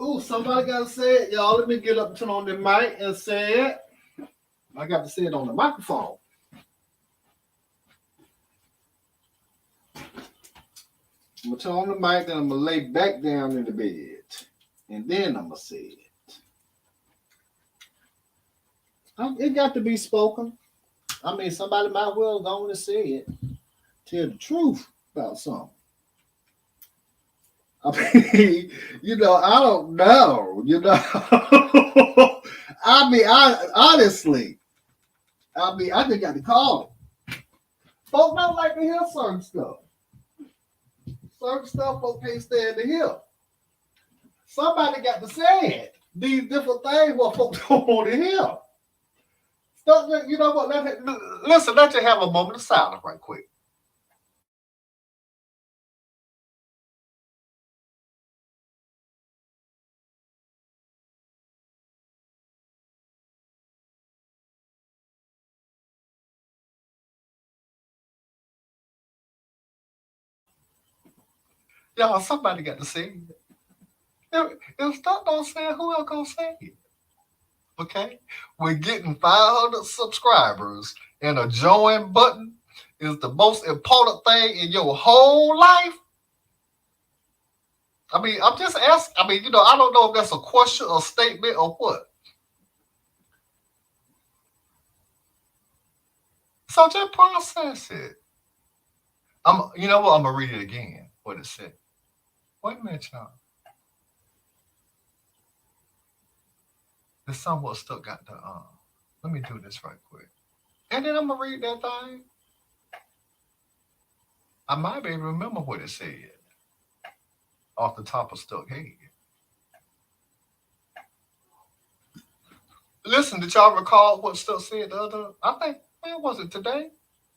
Ooh, somebody got to say it, y'all. Let me get up and turn on the mic and say it. I got to say it on the microphone. I'm going to turn on the mic, then I'm going to lay back down in the bed. And then I'm going to say it. It got to be spoken. I mean, somebody might well go on and say it. Tell the truth about something. I mean, I don't know. I mean, I honestly, I just got to call it. Folks don't like to hear certain stuff. Certain stuff folks can't stand to hear. Somebody got to say it. These different things what folks don't want to hear. Stop, you know what? Listen, let's just have a moment of silence right quick. Y'all, somebody got to say it. If stop don't say it, who else gonna say it? Okay? We're getting 500 subscribers, and a join button is the most important thing in your whole life. I mean, I'm just asking. I mean, I don't know if that's a question or statement or what. So just process it. You know what? I'm gonna read it again. What it said. Wait a minute, y'all. There's somewhat stuck got the Let me do this right quick. And then I'm gonna read that thing. I might be able to remember what it said off the top of stuck head. Listen, did y'all recall what Stuck said the other? I think when was it today?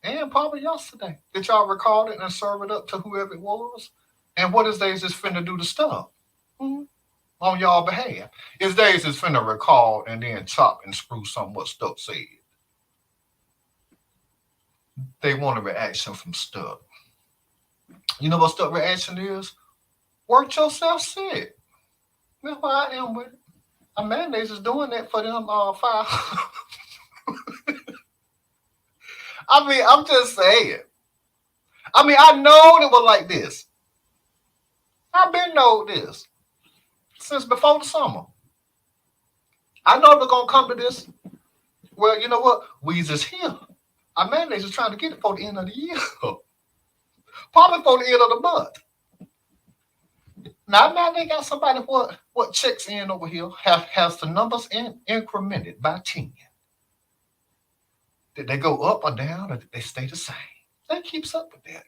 And probably yesterday. Did y'all record it and serve it up to whoever it was? And what is they just finna do the stuff? Mm-hmm. On y'all behalf. Is they just finna record and then chop and screw something what Stuck said. They want a reaction from Stuck. You know what Stuck reaction is? Work yourself sick. That's why I am with it. A mayonnaise is doing that for them 5. I mean, I'm just saying. I mean, I know it was like this. I've been know this since before the summer. I know they're gonna come to this. Well, you know what? Weezer's here. Our mayonnaise is trying to get it for the end of the year. Probably for the end of the month. Now they got somebody what checks in over here has the numbers incremented by 10. Did they go up or down, or did they stay the same? That keeps up with that.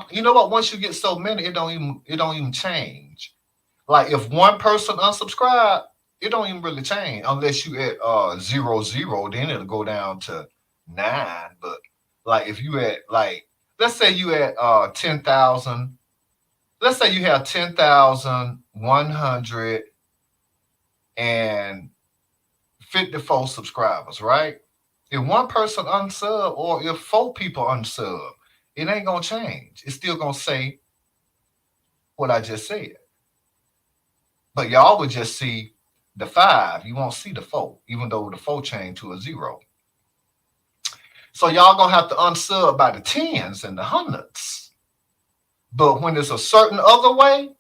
You know what? Once you get so many, it don't even change. Like if one person unsubscribe, it don't even really change unless you at 0, then it'll go down to 9. But like if you at like let's say you at 10,000. Let's say you have 10,154 subscribers, right? If one person unsub or if 4 people unsub, it ain't gonna change. It's still gonna say what I just said. But y'all would just see the 5. You won't see the 4, even though the 4 changed to a 0. So y'all gonna have to unsub by the 10s and the 100s. But when it's a certain other way,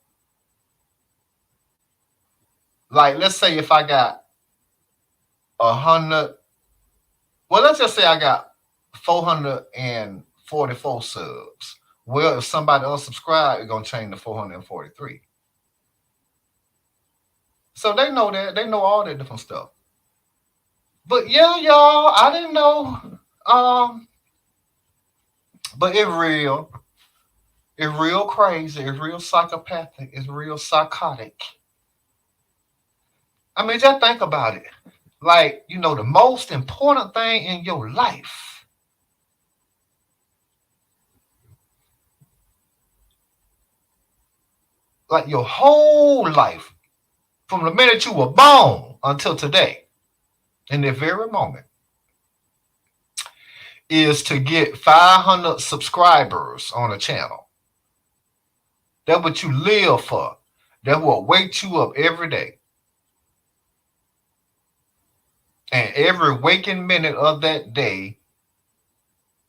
like let's say if I got 100, well, let's just say I got 444 subs. Well, if somebody unsubscribe, it's gonna change to 443. So they know that. They know all that different stuff. But yeah, y'all, I didn't know. But it's real. It's real crazy. It's real psychopathic. It's real psychotic. I mean, just think about it. Like, the most important thing in your life. Like your whole life. From the minute you were born until today. In this very moment. Is to get 500 subscribers on a channel. That's what you live for. That's what wakes you up every day. And every waking minute of that day,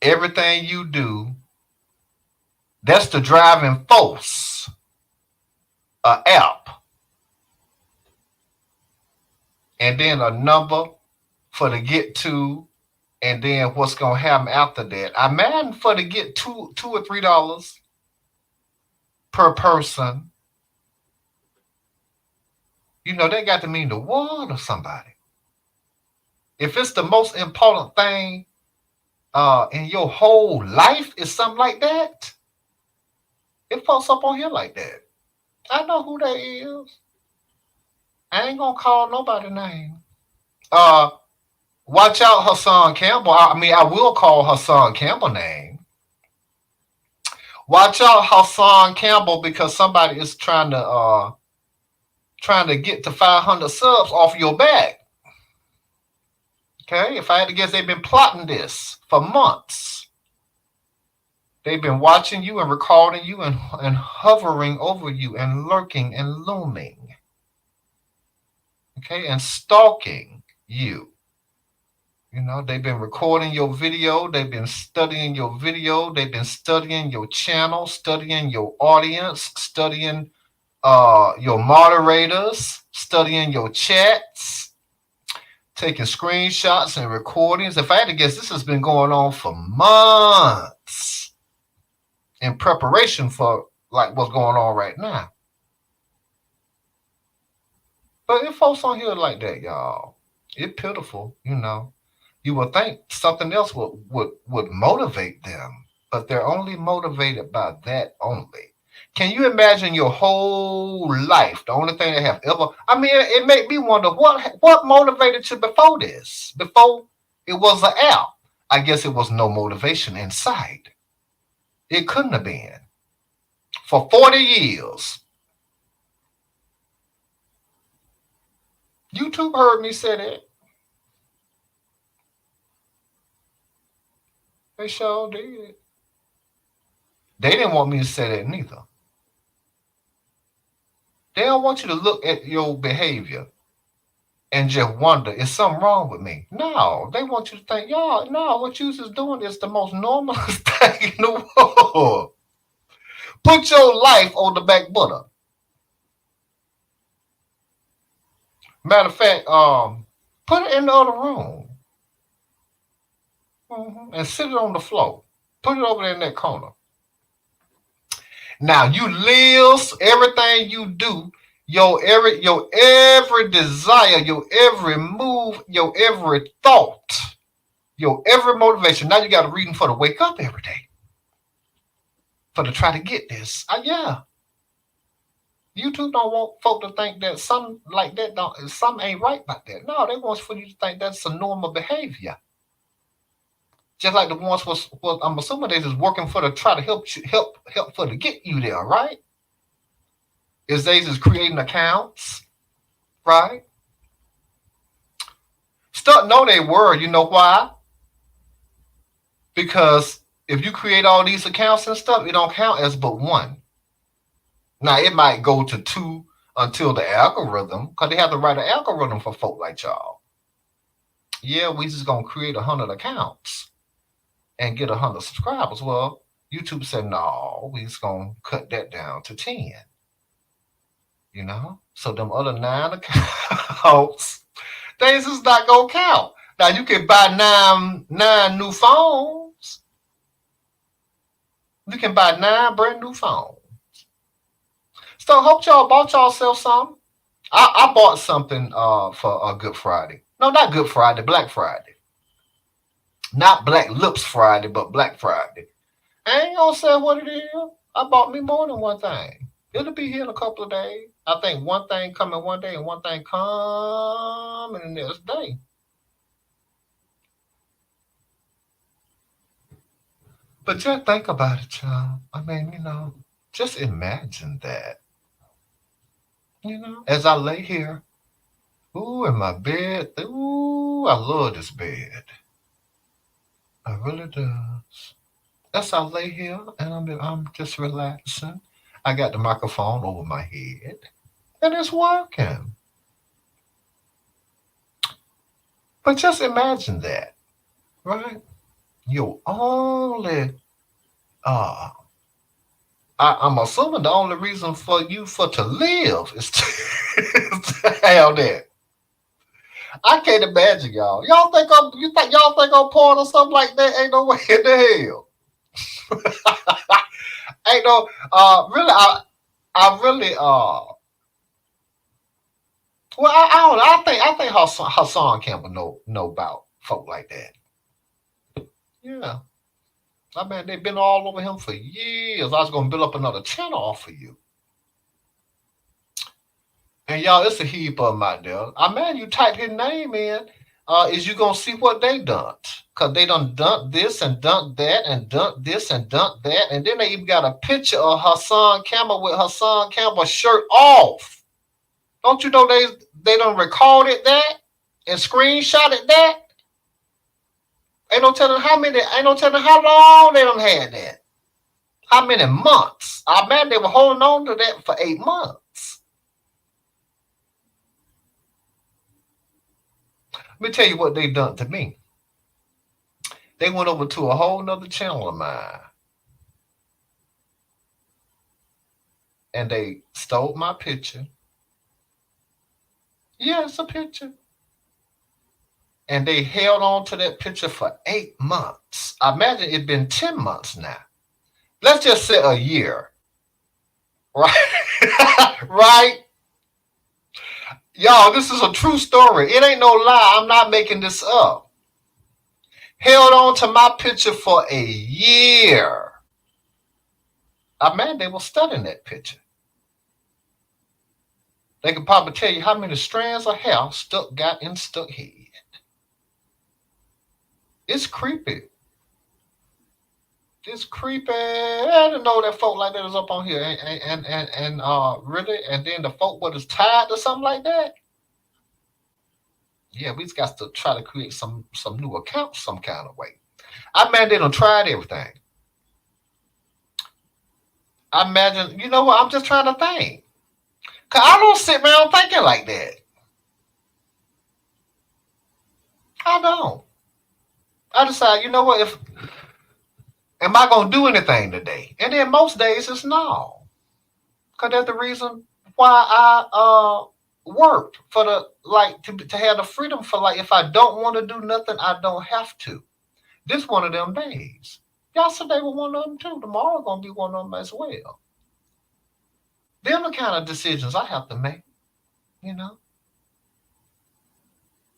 everything you do, that's the driving force, a app, and then a number for the get to, and then what's gonna happen after that. I imagine for to get $2 or $3 per person, that got to mean the world to somebody. If it's the most important thing in your whole life is something like that, it falls up on here like that. I know who that is. I ain't gonna call nobody name. Uh, Watch out, Hassan Campbell. I will call Hassan Campbell name. Watch out, Hassan Campbell, because somebody is trying to get to 500 subs off your back. Okay, if I had to guess, they've been plotting this for months. They've been watching you and recording you and hovering over you and lurking and looming. Okay, and stalking you. They've been recording your video. They've been studying your video. They've been studying your channel, studying your audience, studying your moderators, studying your chats, taking screenshots and recordings. If I had to guess, this has been going on for months in preparation for like what's going on right now. But if folks on here like that, y'all, it's pitiful, You would think something else would motivate them, but they're only motivated by that only. Can you imagine your whole life? The only thing they have ever, it made me wonder what motivated you before this? Before it was an app. I guess it was no motivation inside. It couldn't have been. For 40 years, YouTube heard me say that. They sure did. They didn't want me to say that neither. They don't want you to look at your behavior and just wonder, is something wrong with me? No, they want you to think, y'all, no, what you is doing is the most normalest thing in the world. Put your life on the back burner. Matter of fact, put it in the other room. And sit it on the floor. Put it over there in that corner. Now you live, everything you do, your every desire, your every move, your every thought, your every motivation. Now you got a reason for to wake up every day. For to try to get this. Yeah. YouTube don't want folk to think that something like that something ain't right about that. No, they want for you to think that's a normal behavior. Just like the ones was I'm assuming they just working for to try to help for to get you there, right? Is they just creating accounts, right? Stuff know they were, you know why? Because if you create all these accounts and stuff, it don't count as but one. Now it might go to two until the algorithm, because they have to write an algorithm for folk like y'all. Yeah, we just gonna create 100 accounts and get 100 subscribers. Well, YouTube said, no, we just gonna cut that down to 10. So them other 9 accounts, they just not gonna count. Now you can buy nine new phones. You can buy 9 brand new phones. So I hope y'all bought yourself something. I bought something for a Good Friday. No, not Good Friday, Black Friday. Not Black Lips Friday, but Black Friday. I ain't gonna say what it is. I bought me more than one thing. It'll be here in a couple of days. I think one thing coming one day and one thing coming the next day. But just think about it, y'all. Just imagine that. As I lay here, in my bed, I love this bed. I really does. As I lay here and I'm just relaxing. I got the microphone over my head, and it's working. But just imagine that, right? You only uh I'm assuming the only reason for you for to live is to, is to have that. I can't imagine y'all. Y'all think I'm porn or something like that? Ain't no way in the hell. Ain't no really I really well I don't know. I think Hassan Campbell know about folk like that. Yeah. I mean they've been all over him for years. I was gonna build up another channel off of you. And y'all, it's a heap of them out there. I mean, you type his name in, is you gonna see what they done? Cause they done this and done that and done this and done that, and then they even got a picture of Hassan Campbell with Hassan Campbell's shirt off. Don't you know they done recorded that and screenshotted that? Ain't no telling how long they done had that. How many months? I mean, they were holding on to that for 8 months. Let me tell you what they done to me. They went over to a whole nother channel of mine and they stole my picture. Yeah, it's a picture. And they held on to that picture for 8 months. I imagine it's been 10 months now. Let's just say a year. Right? Right? Y'all, this is a true story. It ain't no lie. I'm not making this up. Held on to my picture for a year. I mean, they were studying that picture. They could probably tell you how many strands of hair got in stuck head. It's creepy. It's creepy. I didn't know that folk like that is up on here and really, and then the folk what is tied to something like that. Yeah, we just got to try to create some new accounts some kind of way. I imagine they done tried everything. I imagine, you know what? I'm just trying to think. Cause I don't sit around thinking like that. I don't. I decide, you know what? If am I gonna do anything today? And then most days it's no. Cause that's the reason why I work for the like to have the freedom for like if I don't want to do nothing, I don't have to. This one of them days. Yesterday was one of them too. Tomorrow gonna be one of them as well. Them the kind of decisions I have to make. You know,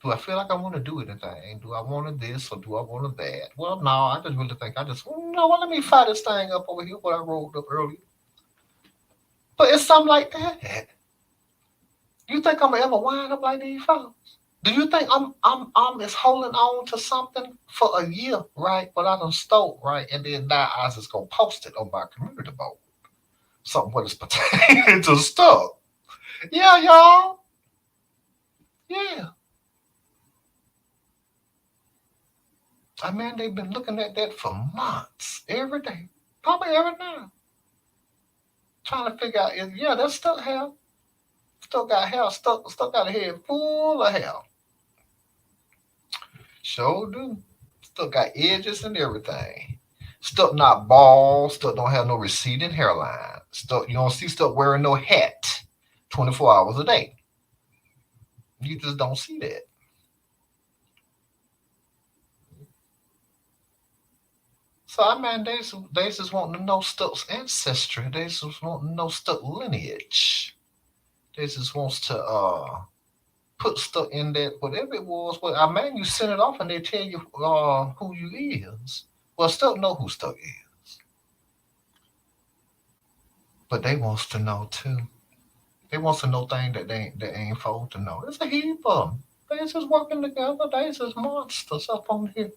do I feel like I want to do anything? Do I want to this or do I want to that? Well, no, I just really think well, let me fire this thing up over here what I rolled up earlier. But it's something like that. You think I'm gonna ever wind up like these folks? Do you think I'm just holding on to something for a year, right? But I done stole, right? And then now I just gonna post it on my community board. Something what is pertaining to stuff. Yeah, y'all. Yeah. I mean, they've been looking at that for months, every day, probably every night, trying to figure out. Yeah, that's stuck hair. Still got hair. Stuck got a head full of hair. Sure do. Still got edges and everything. Stuck not bald. Stuck don't have no receding hairline. Stuck you don't see stuck wearing no hat 24 hours a day. You just don't see that. So I mean, they just want to know Stuck's ancestry. They just want to know Stuck lineage. They just wants to put Stuck in that whatever it was. Well, I mean, you send it off and they tell you who you is. Well, Stuck know who Stuck is, but they wants to know too. They wants to know things that they ain't supposed to know. It's a heap of them. They just working together. They just monsters up on here.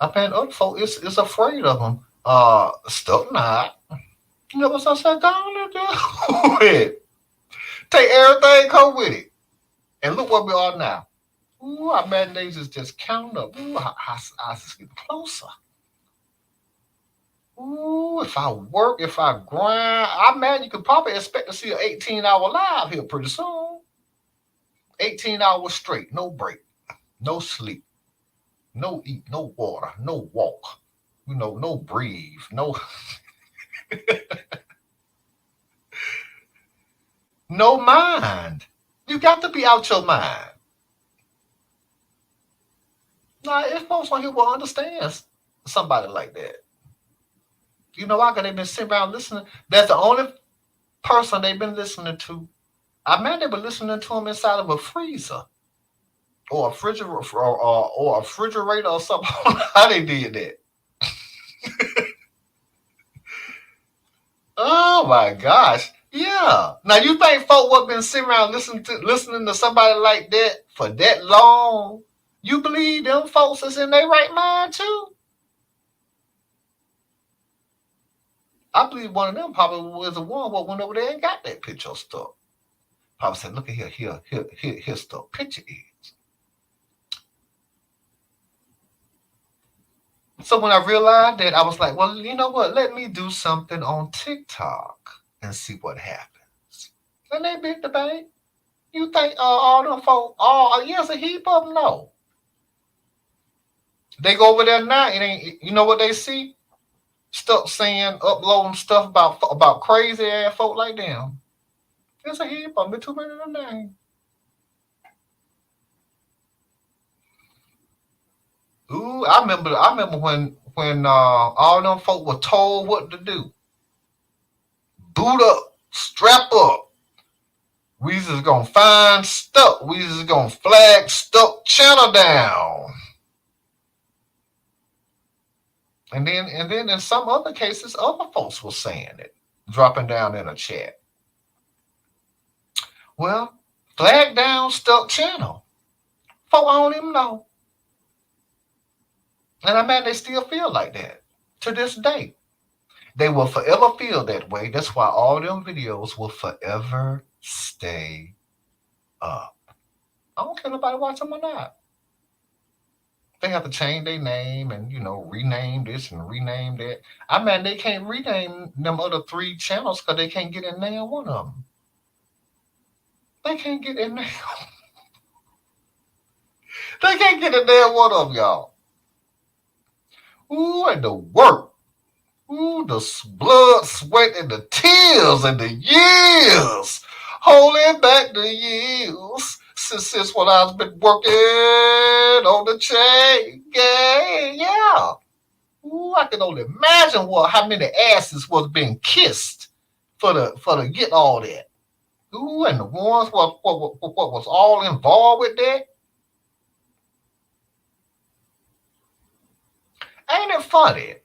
I think other folk is afraid of them. Stuck not. You know what I said? Go on and do it. Take everything, come with it. And look where we are now. Ooh, our bad days is just counting up. Ooh, I just get closer. Ooh, if I work, if I grind, I man, you could probably expect to see an 18-hour live here pretty soon. 18 hours straight, no break, no sleep, no eat, no water, no walk, no breathe, no mind. You got to be out your mind. Now, if folks on here will understand somebody like that, why? Because they've been sitting around listening. That's the only person they've been listening to. I mean, they were listening to him inside of a freezer or a refrigerator or a refrigerator or something. How they did that? Oh my gosh. Yeah. Now you think folk would been sitting around listening to somebody like that for that long? You believe them folks is in their right mind too? I believe one of them probably was the one what went over there and got that picture stuff. Probably said, look at here's the picture is. So when I realized that, I was like, well, you know what? Let me do something on TikTok and see what happens. And they bit the bait. You think all them folk, yes, a heap of them? No. They go over there now, it ain't, you know what they see? Stuff saying, uploading stuff about crazy ass folk like them. There's a heap of them, too many of them names. Ooh, I remember when all them folk were told what to do. Boot up, strap up. We just gonna find stuff. We just gonna flag stuck channel down. And then in some other cases, other folks were saying it, dropping down in a chat. Well, flag down stuck channel. Folk I don't even know. And I mean, they still feel like that to this day. They will forever feel that way. That's why all them videos will forever stay up. I don't care nobody watch them or not. They have to change their name and, rename this and rename that. I mean, they can't rename them other 3 channels because they can't get in there one of them. They can't get in there. They can't get in there one of them, y'all. Ooh, and the work. Ooh, the blood, sweat, and the tears and the years. Holding back the years. Since when I've been working on the chain gang. Yeah. Ooh, I can only imagine how many asses was being kissed for the get all that. Ooh, and the ones what was all involved with that. Ain't it funny?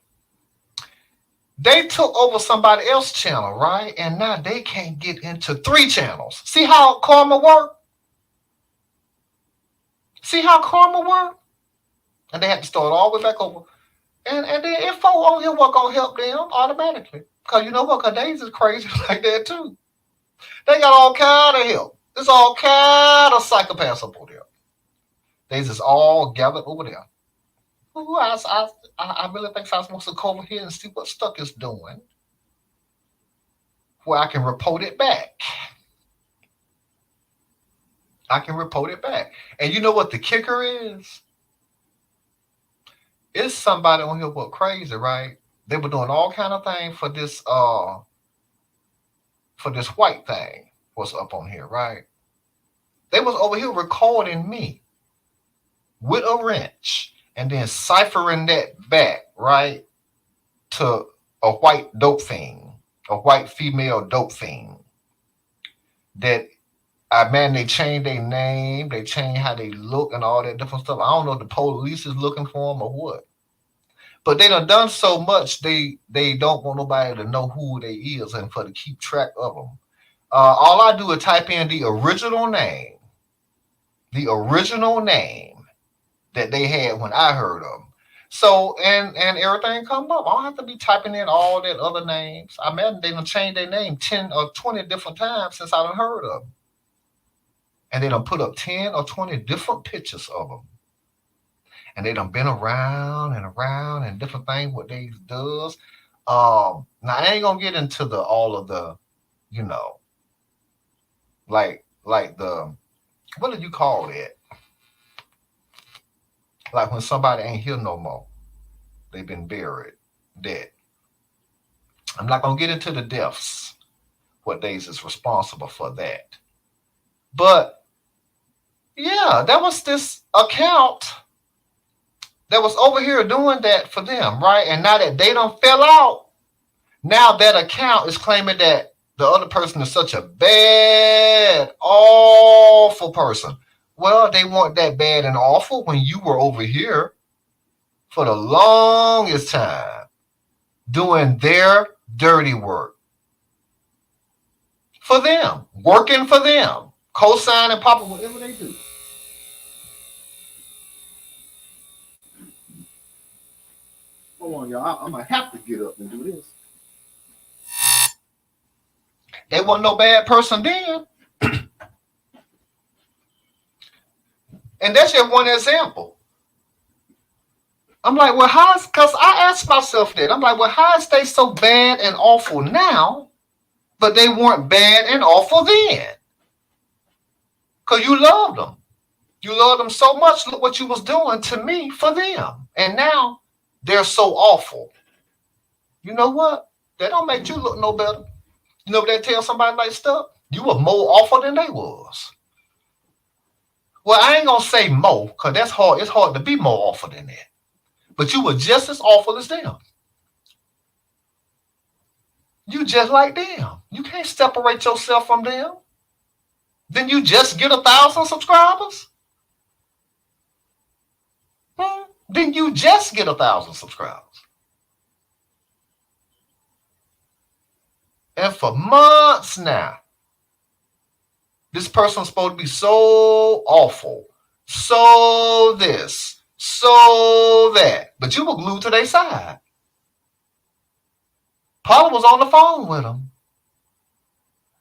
They took over somebody else's channel, right? And now they can't get into 3 channels. See how karma work? See how karma work? And they had to start all the way back over. And then if folk on here was going to help them automatically. Because you know what? Because they is crazy like that too. They got all kind of help. There's all kind of psychopaths up over there. They just all gathered over there. Ooh, I really think I'm supposed to come over here and see what Stuck is doing. Where I can report it back. I can report it back. And you know what the kicker is? It's somebody on here who crazy, right? They were doing all kind of things for this white thing was up on here, right? They was over here recording me with a wrench and then ciphering that back, right, to a white dope thing, a white female dope thing. That they changed their name, they changed how they look and all that different stuff. I don't know if the police is looking for them or what. But they done so much, they don't want nobody to know who they is and for to keep track of them. All I do is type in the original name that they had when I heard them. So, and everything come up. I don't have to be typing in all that other names. I imagine they done changed their name 10 or 20 different times since I done heard of them. And they done put up 10 or 20 different pictures of them. And they done been around and different things what they does. Now I ain't gonna get into all of the, like the What do you call that? Like when somebody ain't here no more. They've been buried. Dead. I'm not gonna get into the deaths. What days is responsible for that? But yeah, that was this account that was over here doing that for them, right? And now that they don't fell out, now that account is claiming that the other person is such a bad, awful person. Well, they weren't that bad and awful when you were over here for the longest time doing their dirty work for them, working for them, co-signing, popping, whatever they do. Hold on, y'all. I'm gonna have to get up and do this. They wasn't no bad person then. And that's just one example. I'm like, well, how's, because I asked myself that. I'm like, well, how is they so bad and awful now, but they weren't bad and awful then? Because you loved them. You loved them so much. Look what you was doing to me for them. And now they're so awful. You know what? That don't make you look no better. You know what they tell somebody like stuff? You were more awful than they was. Well, I ain't gonna say more, because that's hard. It's hard to be more awful than that. But you were just as awful as them. You just like them. You can't separate yourself from them. Then you just get 1,000 subscribers? Then you just get 1,000 subscribers. And for months now, this person's supposed to be so awful, so this, so that. But you were glued to their side. Paula was on the phone with them.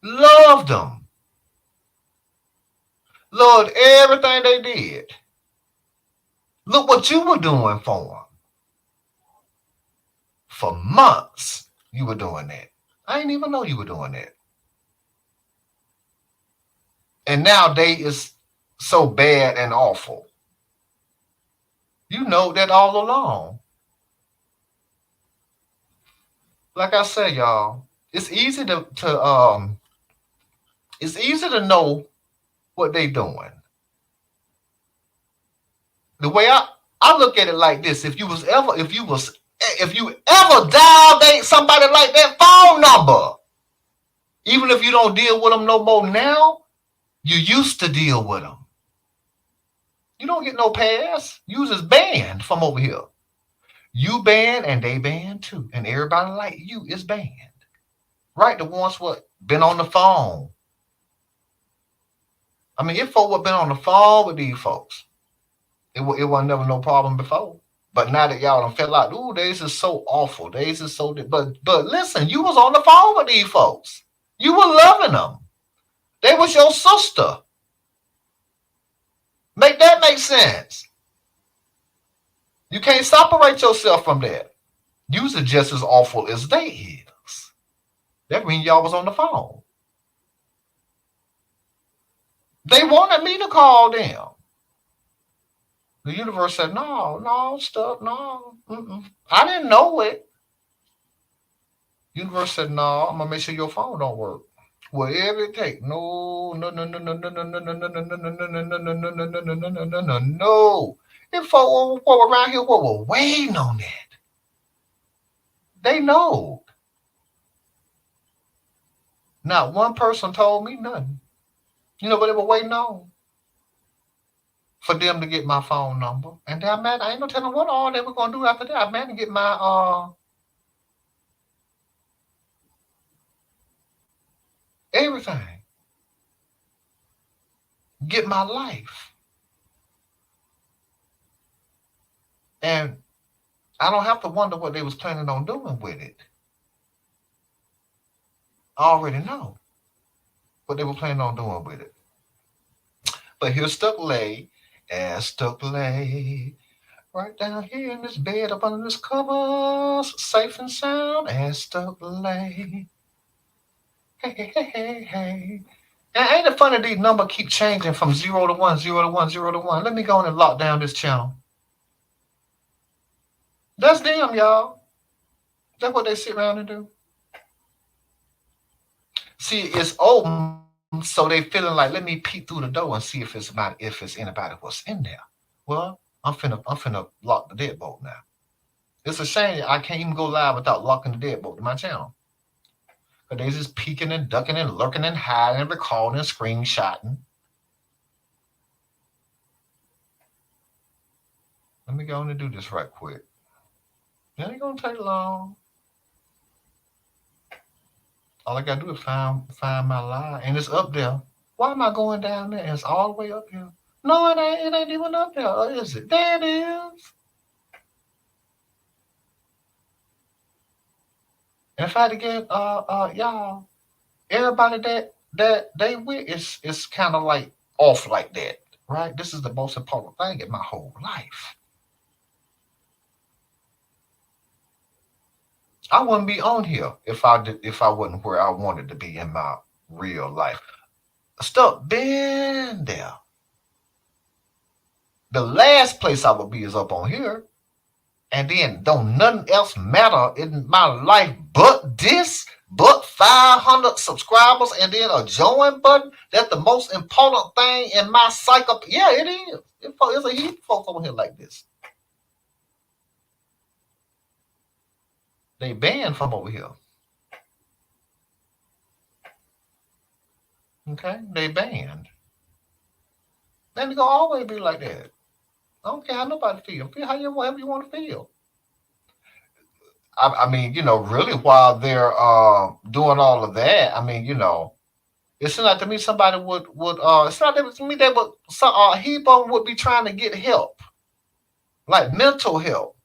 Loved them. Loved everything they did. Look what you were doing for them. For months, you were doing that. I didn't even know you were doing that. And now they is so bad and awful. You know that all along. Like I said, y'all, it's easy to know what they doing. The way I look at it like this: if you ever dial date somebody like that phone number, even if you don't deal with them no more now, you used to deal with them. You don't get no pass. You just banned from over here. You banned and they banned too. And everybody like you is banned. Right? The ones what been on the phone. I mean, if folk would been on the phone with these folks, it wasn't never no problem before. But now that y'all done fell out, ooh, days is so awful. Days is so, but listen, you was on the phone with these folks. You were loving them. They was your sister. Make that make sense. You can't separate yourself from that. You was just as awful as they is. That means y'all was on the phone. They wanted me to call them. The universe said, no, stuff, no. I didn't know it. Universe said, no, I'm going to make sure your phone don't work. Whatever it takes. No. If folk around here were waiting on that. They know. Not one person told me nothing. You know what they were waiting on? For them to get my phone number. And then I ain't no telling what all they were going to do after that. I man to get my everything. Get my life. And I don't have to wonder what they was planning on doing with it. I already know what they were planning on doing with it. But here stuck lay, right down here in this bed up under this covers, safe and sound, as stuck lay. Hey. And ain't it funny these numbers keep changing from 0 to 1, 0 to 1, 0 to 1? Let me go on and lock down this channel. That's them, y'all. That's what they sit around and do. See, it's open, so they feeling like, let me peek through the door and see if it's anybody what's in there. Well, I'm finna lock the deadbolt now. It's a shame I can't even go live without locking the deadbolt to my channel. But they just peeking and ducking and lurking and hiding and recording and screenshotting. Let me go on and do this right quick. It ain't gonna take long. All I gotta do is find my line, and it's up there. Why am I going down there? It's all the way up here. No, it ain't. It ain't even up there. Or is it? There it is. And if I had to get y'all, everybody that they with is kind of like off like that, right? This is the most important thing in my whole life. I wouldn't be on here if I wasn't where I wanted to be in my real life. Stuff been there. The last place I would be is up on here. And then don't nothing else matter in my life but this, but 500 subscribers and then a join button. That's the most important thing in my psycho. Yeah, it is. It's a heap of folks over here like this. They banned from over here. Okay, they banned. Then it's gonna always be like that. I don't care how nobody feel. Feel how you whatever you want to feel. I mean, really, while they're doing all of that, I mean, it's not to me somebody would it's not that to me they would heap of them would be trying to get help, like mental help.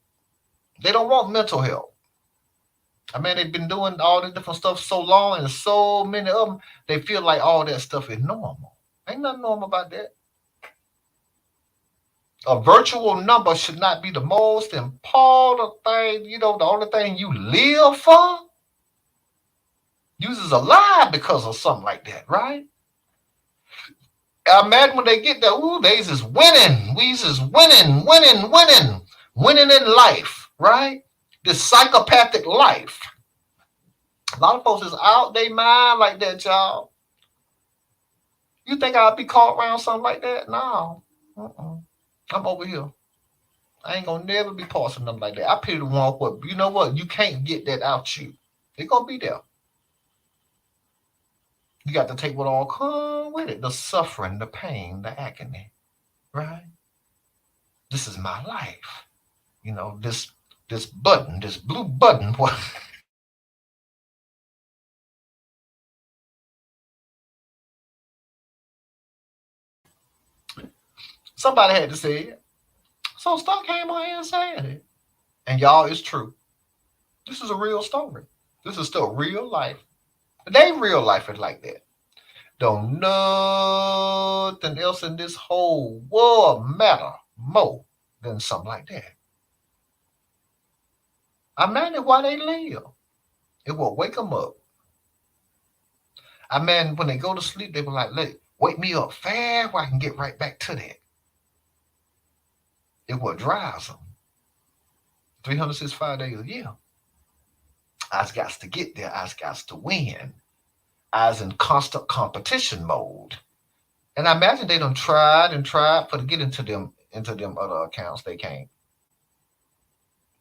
They don't want mental help. I mean, they've been doing all this different stuff so long, and so many of them they feel like all that stuff is normal. Ain't nothing normal about that. A virtual number should not be the most important thing. The only thing you live for. Users alive because of something like that, right? I imagine when they get there, they just winning. We just winning in life, right? This psychopathic life. A lot of folks is out their mind like that, y'all. You think I'll be caught around something like that? No. I'm over here. I ain't gonna never be part of nothing like that. I pity the one what you know what? You can't get that out you. It's gonna be there. You got to take what all come with it. The suffering, the pain, the agony. Right? This is my life. This button, this blue button. What somebody had to say it. So Stuck came on here and said it. And y'all, it's true. This is a real story. This is still real life. They real life is like that. Don't nothing else in this whole world matter more than something like that. I imagine why they live. It will wake them up. I mean, when they go to sleep, they were like, wake me up fast where I can get right back to that. It what drives them. 365 days a year. I got to get there. I got to win. I was in constant competition mode. And I imagine they done tried for to get into them other accounts. They can't.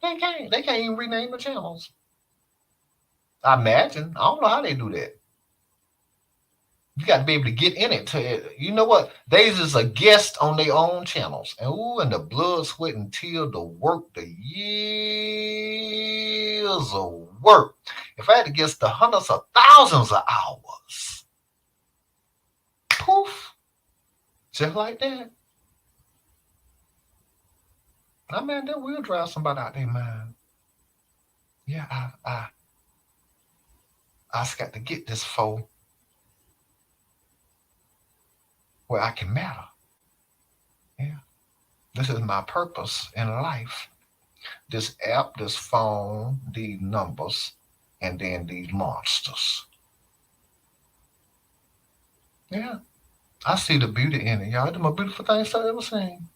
They can't. They can't even rename the channels. I imagine. I don't know how they do that. You got to be able to get in it. You know what? They just a guest on their own channels. And the blood, sweat, and tears, the work, the years of work. If I had to guess the hundreds of thousands of hours. Poof. Just like that. I mean, that will drive somebody out their mind. Yeah, I just got to get this for where I can matter. Yeah. This is my purpose in life. This app, this phone, these numbers, and then these monsters. Yeah. I see the beauty in it, y'all. It's the most beautiful things I've ever seen.